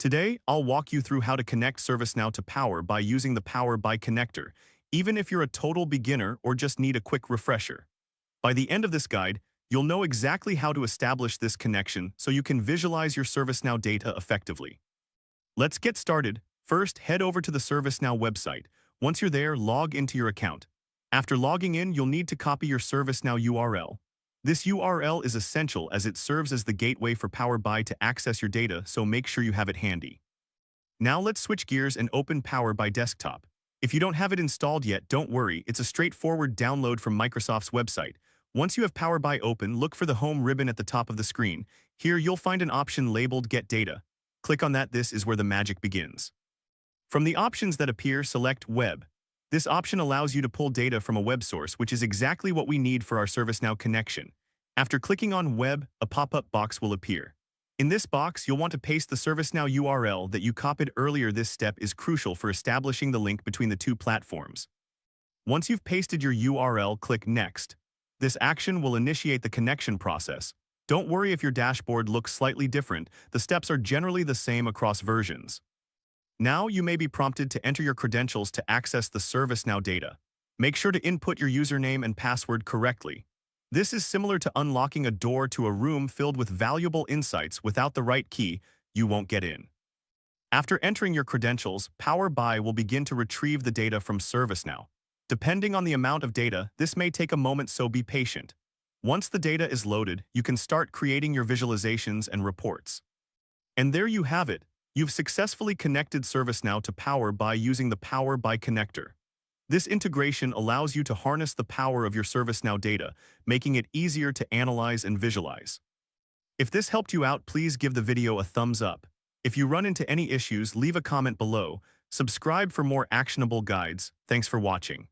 Today, I'll walk you through how to connect ServiceNow to Power by using the Power by connector, even if you're a total beginner or just need a quick refresher. By the end of this guide, you'll know exactly how to establish this connection so you can visualize your ServiceNow data effectively. Let's get started. First, head over to the ServiceNow website. Once you're there, log into your account. After logging in, you'll need to copy your ServiceNow URL. This URL is essential as it serves as the gateway for Power BI to access your data, so make sure you have it handy. Now let's switch gears and open Power BI Desktop. If you don't have it installed yet, don't worry, it's a straightforward download from Microsoft's website. Once you have Power BI open, look for the Home ribbon at the top of the screen. Here you'll find an option labeled Get Data. Click on that. This is where the magic begins. From the options that appear, select Web. This option allows you to pull data from a web source, which is exactly what we need for our ServiceNow connection. After clicking on Web, a pop-up box will appear. In this box, you'll want to paste the ServiceNow URL that you copied earlier. This step is crucial for establishing the link between the two platforms. Once you've pasted your URL, click Next. This action will initiate the connection process. Don't worry if your dashboard looks slightly different. The steps are generally the same across versions. Now you may be prompted to enter your credentials to access the ServiceNow data. Make sure to input your username and password correctly. This is similar to unlocking a door to a room filled with valuable insights. Without the right key, you won't get in. After entering your credentials, Power BI will begin to retrieve the data from ServiceNow. Depending on the amount of data, this may take a moment, so be patient. Once the data is loaded, you can start creating your visualizations and reports. And there you have it. You've successfully connected ServiceNow to Power BI using the Power BI connector. This integration allows you to harness the power of your ServiceNow data, making it easier to analyze and visualize. If this helped you out, please give the video a thumbs up. If you run into any issues, leave a comment below. Subscribe for more actionable guides. Thanks for watching.